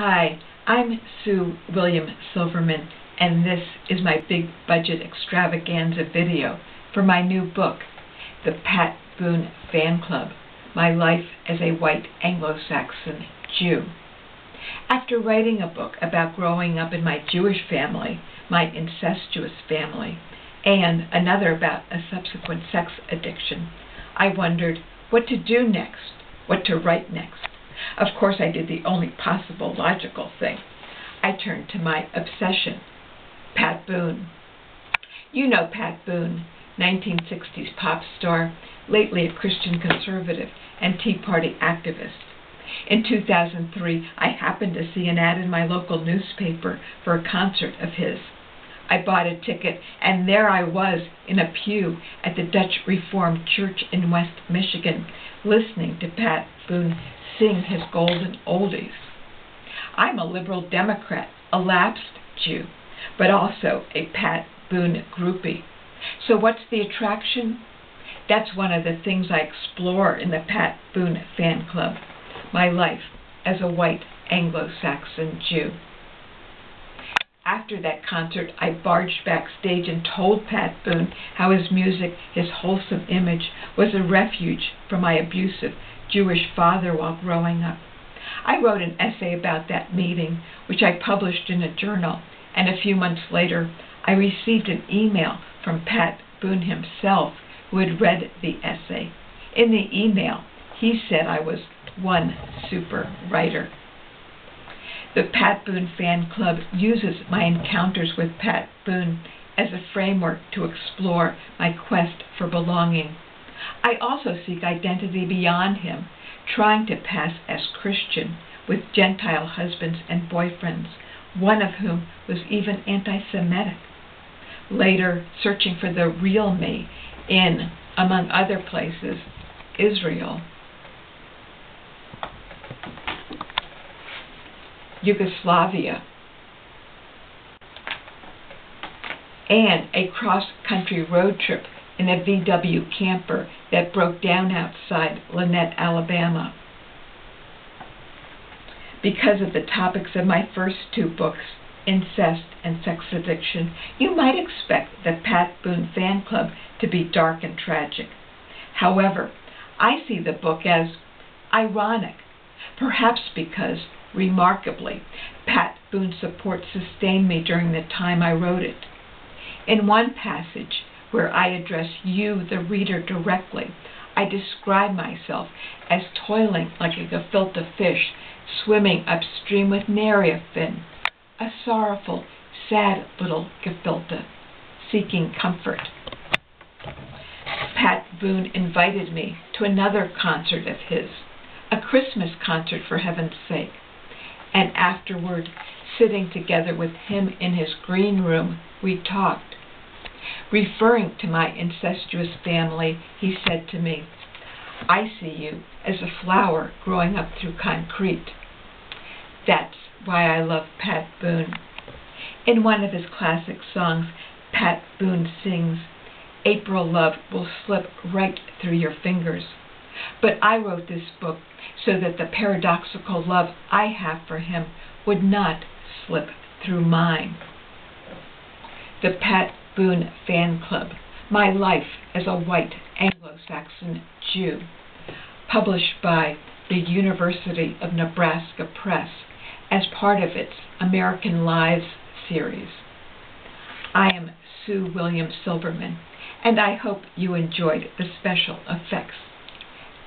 Hi, I'm Sue William Silverman, and this is my big budget extravaganza video for my new book, The Pat Boone Fan Club, My Life as a White Anglo-Saxon Jew. After writing a book about growing up in my Jewish family, my incestuous family, and another about a subsequent sex addiction, I wondered what to do next, what to write next. Of course, I did the only possible logical thing. I turned to my obsession, Pat Boone. You know Pat Boone, 1960s pop star, lately a Christian conservative and Tea Party activist. In 2003, I happened to see an ad in my local newspaper for a concert of his. I bought a ticket, and there I was in a pew at the Dutch Reformed Church in West Michigan, listening to Pat Boone sing his golden oldies. I'm a liberal Democrat, a lapsed Jew, but also a Pat Boone groupie. So what's the attraction? That's one of the things I explore in the Pat Boone Fan Club, my life as a white Anglo-Saxon Jew. After that concert, I barged backstage and told Pat Boone how his music, his wholesome image, was a refuge from my abusive Jewish father while growing up. I wrote an essay about that meeting, which I published in a journal, and a few months later, I received an email from Pat Boone himself, who had read the essay. In the email, he said I was one super writer. The Pat Boone Fan Club uses my encounters with Pat Boone as a framework to explore my quest for belonging. I also seek identity beyond him, trying to pass as Christian with Gentile husbands and boyfriends, one of whom was even anti-Semitic. Later, searching for the real me in, among other places, Israel, Yugoslavia, and a cross-country road trip in a VW camper that broke down outside Lynette, Alabama. Because of the topics of my first two books, incest and sex addiction, you might expect the Pat Boone Fan Club to be dark and tragic. However, I see the book as ironic, perhaps because, remarkably, Pat Boone's support sustained me during the time I wrote it. In one passage, where I address you, the reader, directly, I describe myself as toiling like a gefilte fish, swimming upstream with nary a fin, a sorrowful, sad little gefilte, seeking comfort. Pat Boone invited me to another concert of his, a Christmas concert for heaven's sake, and afterward, sitting together with him in his green room, we talked. Referring to my incestuous family, he said to me, "I see you as a flower growing up through concrete." That's why I love Pat Boone. In one of his classic songs, Pat Boone sings, "April love will slip right through your fingers." But I wrote this book so that the paradoxical love I have for him would not slip through mine. The Pat Boone Fan Club, My Life as a White Anglo-Saxon Jew, published by the University of Nebraska Press as part of its American Lives series. I am Sue William Silverman, and I hope you enjoyed the special effects.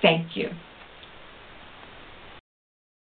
Thank you.